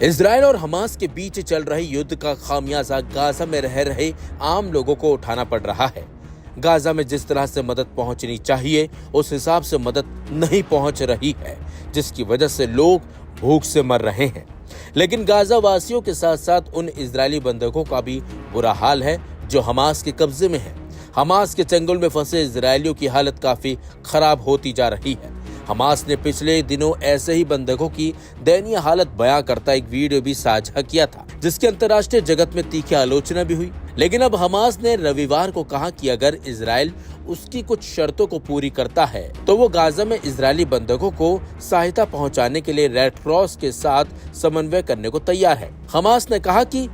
Israel और Hamas के बीच चल रहे युद्ध का खामियाजा गाजा में रह रहे आम लोगों को उठाना पड़ रहा है। गाजा में जिस तरह से मदद पहुंचनी चाहिए उस हिसाब से मदद नहीं पहुंच रही है, जिसकी वजह से लोग भूख से मर रहे हैं। लेकिन गाजा वासियों के साथ साथ उन इजरायली बंधकों का भी बुरा हाल है जो हमास के कब्जे में है। हमास के चंगुल में फंसे इजरायलियों की हालत काफी खराब होती जा रही है। हमास ने पिछले दिनों ऐसे ही बंधकों की दयनीय हालत बयां करता एक वीडियो भी साझा किया था, जिसकी अंतर्राष्ट्रीय जगत में तीखी आलोचना भी हुई। लेकिन अब हमास ने रविवार को कहा कि अगर इजराइल उसकी कुछ शर्तों को पूरी करता है तो वो गाजा में इजरायली बंधकों को सहायता पहुंचाने के लिए रेड क्रॉस के साथ समन्वय करने को तैयार है। हमास ने कहा कि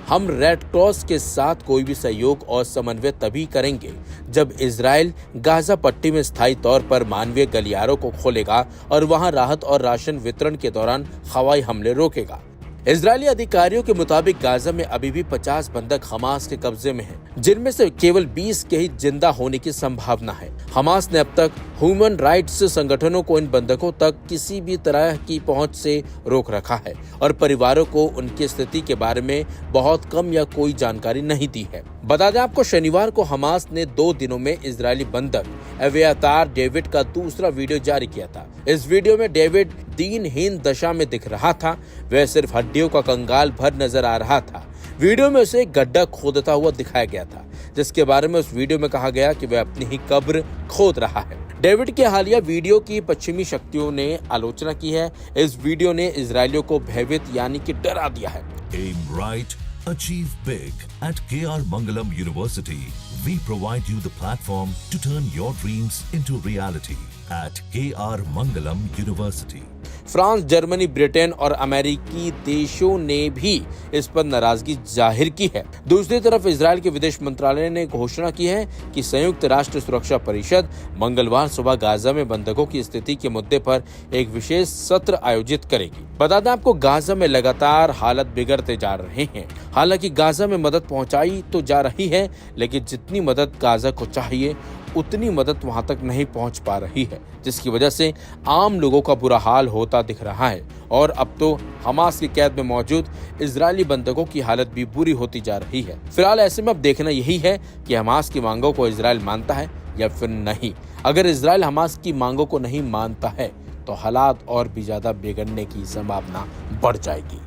हम रेड क्रॉस के साथ कोई भी सहयोग और समन्वय तभी करेंगे जब इजराइल गाजा पट्टी में स्थायी तौर पर मानवीय गलियारों को खोलेगा और वहां राहत और राशन वितरण के दौरान हवाई हमले रोकेगा। इजरायली अधिकारियों के मुताबिक गाजा में अभी भी 50 बंधक हमास के कब्जे में हैं, जिनमें से केवल 20 के ही जिंदा होने की संभावना है। हमास ने अब तक ह्यूमन राइट्स संगठनों को इन बंधकों तक किसी भी तरह की पहुंच से रोक रखा है और परिवारों को उनकी स्थिति के बारे में बहुत कम या कोई जानकारी नहीं दी है। बता दें आपको, शनिवार को हमास ने 2 दिनों में इजरायली बंधक एवियातार डेविड का दूसरा वीडियो जारी किया था। इस वीडियो में डेविड दीनहीन दशा में दिख रहा था। वह सिर्फ हड्डियों का कंगाल भर नजर आ रहा था। वीडियो में उसे एक गड्ढा खोदता हुआ दिखाया गया था, जिसके बारे में उस वीडियो में कहा गया कि वह अपनी ही कब्र खोद रहा है। डेविड के हालिया वीडियो की पश्चिमी शक्तियों ने आलोचना की है। इस वीडियो ने इजरायलियों को भयभीत यानी कि डरा दिया है। Aim right, achieve big. At KR Mangalam University, we provide you the platform to turn your dreams into reality. At KR Mangalam University. France, Germany, Britain और अमेरिकी देशों ने भी इस पर नाराजगी जाहिर की है। दूसरी तरफ इजरायल के विदेश मंत्रालय ने घोषणा की है कि संयुक्त राष्ट्र सुरक्षा परिषद मंगलवार सुबह गाजा में बंधकों की स्थिति के मुद्दे पर एक विशेष सत्र आयोजित करेगी। बता दें आपको, गाजा में लगातार हालत बिगड़ते जा रहे हैं। हालांकि गाजा में मदद पहुंचाई तो जा रही है, लेकिन जितनी मदद गाजा को चाहिए उतनी मदद वहां तक नहीं पहुंच पा रही है, जिसकी वजह से आम लोगों का बुरा हाल होता दिख रहा है। और अब तो हमास की कैद में मौजूद इजरायली बंधकों की हालत भी बुरी होती जा रही है। फिलहाल ऐसे में अब देखना यही है कि हमास की मांगों को इजराइल मानता है या फिर नहीं। अगर इजराइल हमास की मांगों को नहीं मानता है तो हालात और भी ज्यादा बिगड़ने की संभावना बढ़ जाएगी।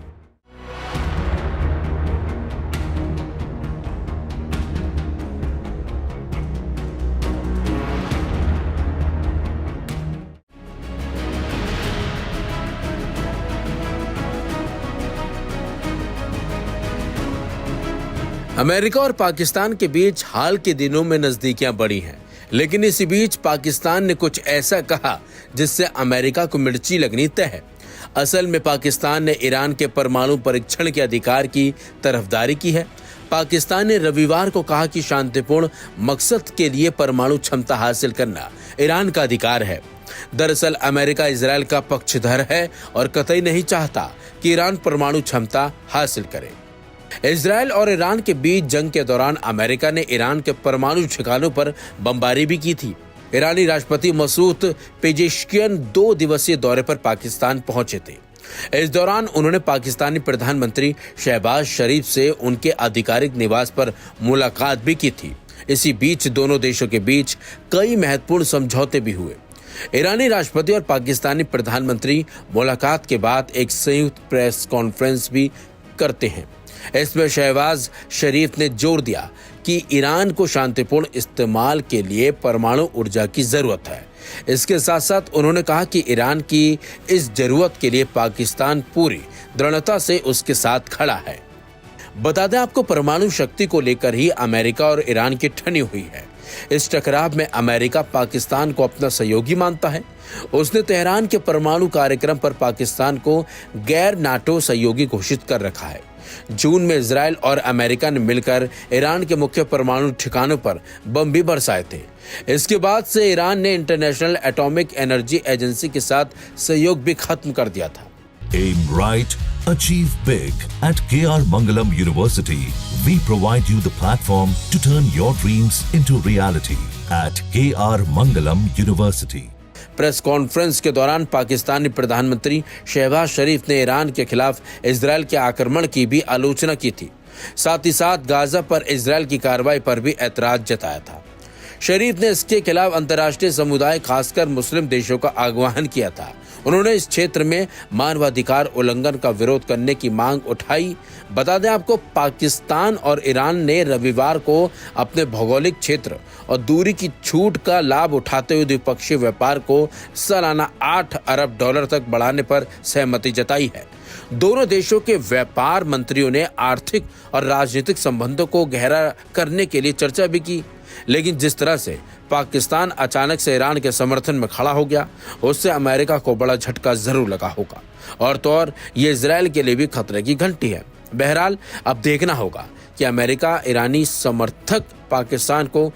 अमेरिका और पाकिस्तान के बीच हाल के दिनों में नजदीकियां बढ़ी हैं, लेकिन इसी बीच पाकिस्तान ने कुछ ऐसा कहा जिससे अमेरिका को मिर्ची लगनी तय है। असल में पाकिस्तान ने ईरान के परमाणु परीक्षण के अधिकार की तरफदारी की है। पाकिस्तान ने रविवार को कहा कि शांतिपूर्ण मकसद के लिए परमाणु क्षमता हासिल करना ईरान का अधिकार है। दरअसल अमेरिका इजरायल का पक्षधर है और कतई नहीं चाहता कि ईरान परमाणु क्षमता हासिल करे। इजरायल और ईरान के बीच जंग के दौरान अमेरिका ने ईरान के परमाणु ठिकानों पर बमबारी भी की थी। ईरानी राष्ट्रपति मसूद पेजेश्कियन 2 दिवसीय दौरे पर पाकिस्तान पहुंचे थे। इस दौरान उन्होंने पाकिस्तानी प्रधानमंत्री शहबाज शरीफ से उनके आधिकारिक निवास पर मुलाकात भी की थी। इसी बीच दोनों देशों के बीच कई महत्वपूर्ण समझौते भी हुए। ईरानी राष्ट्रपति और पाकिस्तानी प्रधानमंत्री मुलाकात के बाद एक संयुक्त प्रेस कॉन्फ्रेंस भी करते हैं। इसमें शहबाज शरीफ ने जोर दिया कि ईरान को शांतिपूर्ण इस्तेमाल के लिए परमाणु ऊर्जा की जरूरत है। इसके साथ साथ उन्होंने कहा कि ईरान की इस जरूरत के लिए पाकिस्तान पूरी दृढ़ता से उसके साथ खड़ा है। बता दें आपको, परमाणु शक्ति को लेकर ही अमेरिका और ईरान की ठनी हुई है। इस टकराव में अमेरिका पाकिस्तान को अपना सहयोगी मानता है। उसने तेहरान के परमाणु कार्यक्रम पर पाकिस्तान को गैर नाटो सहयोगी घोषित कर रखा है। जून में इजरायल और अमेरिका ने मिलकर ईरान के मुख्य परमाणु ठिकानों पर बम भी बरसाए थे। इसके बाद से ईरान ने इंटरनेशनल एटॉमिक एनर्जी एजेंसी के साथ सहयोग भी खत्म कर दिया था। Aim right, achieve big. At KR Mangalam University, we provide you the platform to turn your dreams into reality. At KR Mangalam University. Press conference के दौरान पाकिस्तानी प्रधानमंत्री शहबाज शरीफ ने ईरान के खिलाफ इजरायल के आक्रमण की भी आलोचना की थी। साथ ही साथ गाजा पर इजरायल की कार्रवाई पर भी ऐतराज जताया था। शरीफ ने इसके खिलाफ अंतर्राष्ट्रीय समुदाय खासकर मुस्लिम देशों का आह्वान किया था। उन्होंने इस क्षेत्र में मानवाधिकार उल्लंघन का विरोध करने की मांग उठाई। बता दें आपको, पाकिस्तान और ईरान ने रविवार को अपने भौगोलिक क्षेत्र और दूरी की छूट का लाभ उठाते हुए द्विपक्षीय व्यापार को सालाना $8 अरब तक बढ़ाने पर सहमति जताई है। दोनों देशों के व्यापार मंत्रियों ने आर्थिक और राजनीतिक संबंधों को गहरा करने के लिए चर्चा भी की। लेकिन जिस तरह से पाकिस्तान अचानक से ईरान के समर्थन में खड़ा हो गया, उससे अमेरिका को बड़ा झटका जरूर लगा होगा और तो और ये इजरायल के लिए भी खतरे की घंटी है। बहरहाल अब देखना होगा कि अमेरिका ईरानी समर्थक पाकिस्तान को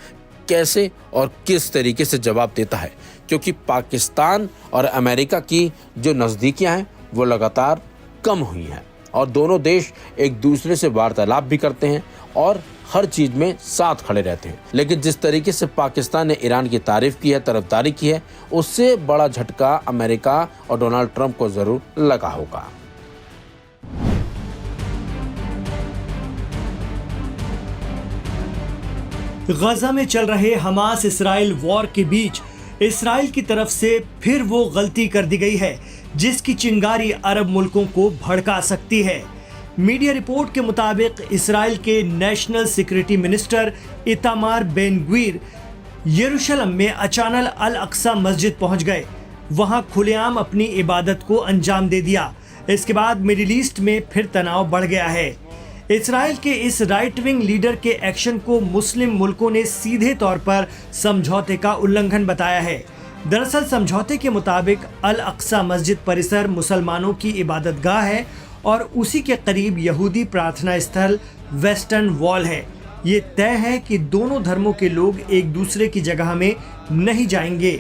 कैसे और किस तरीके से जवाब देता है, क्योंकि पाकिस्तान और अमेरिका की जो नज़दीकियां हैं वो लगातार कम हुई हैं और दोनों देश एक दूसरे से वार्तालाप भी करते हैं और हर चीज में साथ खड़े रहते हैं। लेकिन जिस तरीके से पाकिस्तान ने ईरान की तारीफ की है, तरफदारी की है, उससे बड़ा झटका अमेरिका और डोनाल्ड ट्रंप को जरूर लगा होगा। गजा में चल रहे हमास इसराइल वॉर के बीच इसराइल की तरफ से फिर वो गलती कर दी गई है जिसकी चिंगारी अरब मुल्कों को भड़का सकती है। मीडिया रिपोर्ट के मुताबिक इसराइल के national security minister Itamar Ben Gvir यरूशलेम में अचानक अल अक्सा मस्जिद पहुंच गए। वहां खुलेआम अपनी इबादत को अंजाम दे दिया। इसके बाद मिडिल ईस्ट में फिर तनाव बढ़ गया है। इसराइल के इस राइट विंग लीडर के एक्शन को मुस्लिम मुल्कों ने सीधे तौर पर समझौते का उल्लंघन बताया है। दरअसल समझौते के मुताबिक अल अक्सा मस्जिद परिसर मुसलमानों की इबादतगाह है और उसी के करीब यहूदी प्रार्थना स्थल वेस्टर्न वॉल है। ये तय है कि दोनों धर्मों के लोग एक दूसरे की जगह में नहीं जाएंगे।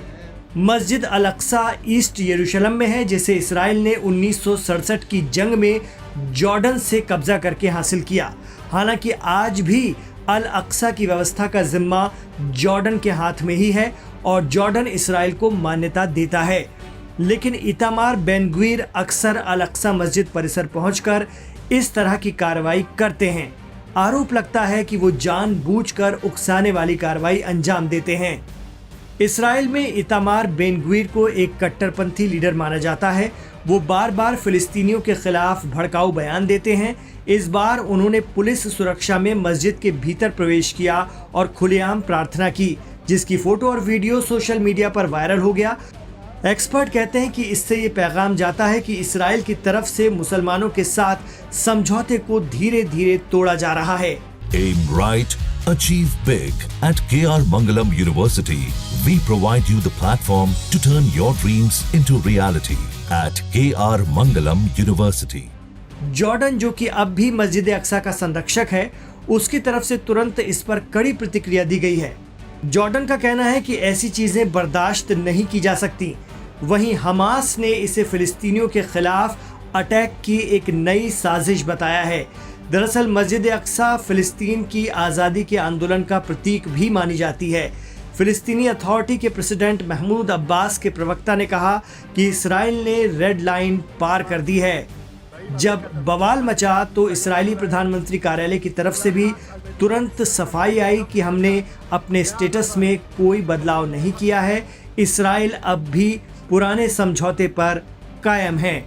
मस्जिद अल अक्सा ईस्ट यरूशलेम में है, जिसे इसराइल ने 1967 की जंग में जॉर्डन से कब्जा करके हासिल किया। हालांकि आज भी अल अक्सा की व्यवस्था का जिम्मा जॉर्डन के हाथ में ही है और जॉर्डन इसराइल को मान्यता देता है। लेकिन इतामार बेन ग्वीर अक्सर अल अक्सा मस्जिद परिसर पहुंचकर इस तरह की कार्रवाई करते हैं। आरोप लगता है कि वो जानबूझकर उकसाने वाली कार्रवाई अंजाम देते हैं। इसराइल में इतामार बेन ग्वीर को एक कट्टरपंथी लीडर माना जाता है। वो बार बार फिलिस्तीनियों के खिलाफ भड़काऊ बयान देते हैं। इस बार उन्होंने पुलिस सुरक्षा में मस्जिद के भीतर प्रवेश किया और खुलेआम प्रार्थना की, जिसकी फोटो और वीडियो सोशल मीडिया पर वायरल हो गया। एक्सपर्ट कहते हैं कि इससे ये पैगाम जाता है कि इसराइल की तरफ से मुसलमानों के साथ समझौते को धीरे धीरे तोड़ा जा रहा है। Aim right, achieve big. At KR Mangalam University, we provide you the platform to turn your dreams into reality. At KR Mangalam University. Jordan, जो कि अब भी मस्जिद अक्सा का संरक्षक है, उसकी तरफ से तुरंत इस पर कड़ी प्रतिक्रिया दी गई है। जॉर्डन का कहना है कि ऐसी चीजें बर्दाश्त नहीं की जा सकती। वहीं हमास ने इसे फिलिस्तीनियों के खिलाफ अटैक की एक नई साजिश बताया है। दरअसल मस्जिद अक्सा फिलिस्तीन की आज़ादी के आंदोलन का प्रतीक भी मानी जाती है। फिलिस्तीनी अथॉरिटी के प्रेसिडेंट महमूद अब्बास के प्रवक्ता ने कहा कि इसराइल ने रेड लाइन पार कर दी है। जब बवाल मचा तो इस्राएली प्रधानमंत्री कार्यालय की तरफ से भी तुरंत सफाई आई कि हमने अपने स्टेटस में कोई बदलाव नहीं किया है। इसराइल अब भी पुराने समझौते पर कायम है।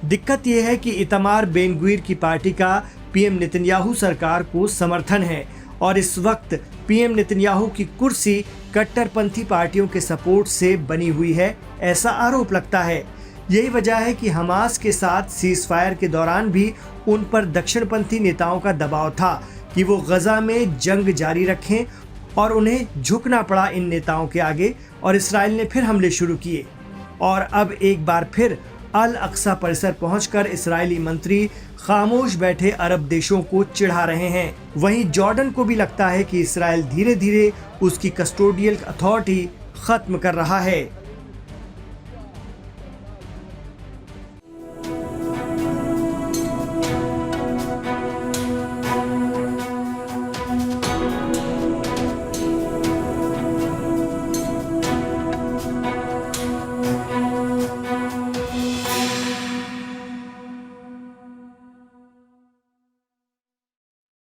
दिक्कत यह है कि इतामार बेन ग्वीर की पार्टी का पीएम नेतन्याहू सरकार को समर्थन है और इस वक्त पीएम नेतन्याहू की कुर्सी कट्टरपंथी पार्टियों के सपोर्ट से बनी हुई है, ऐसा आरोप लगता है। यही वजह है कि हमास के साथ सीज फायर के दौरान भी उन पर दक्षिणपंथी नेताओं का दबाव था कि वो गजा में जंग जारी रखें और उन्हें झुकना पड़ा इन नेताओं के आगे और इसराइल ने फिर हमले शुरू किए। और अब एक बार फिर अल अक्सा परिसर पहुंचकर इस्राएली मंत्री खामोश बैठे अरब देशों को चिढ़ा रहे हैं। वहीं जॉर्डन को भी लगता है कि इसराइल धीरे धीरे उसकी कस्टोडियल अथॉरिटी खत्म कर रहा है।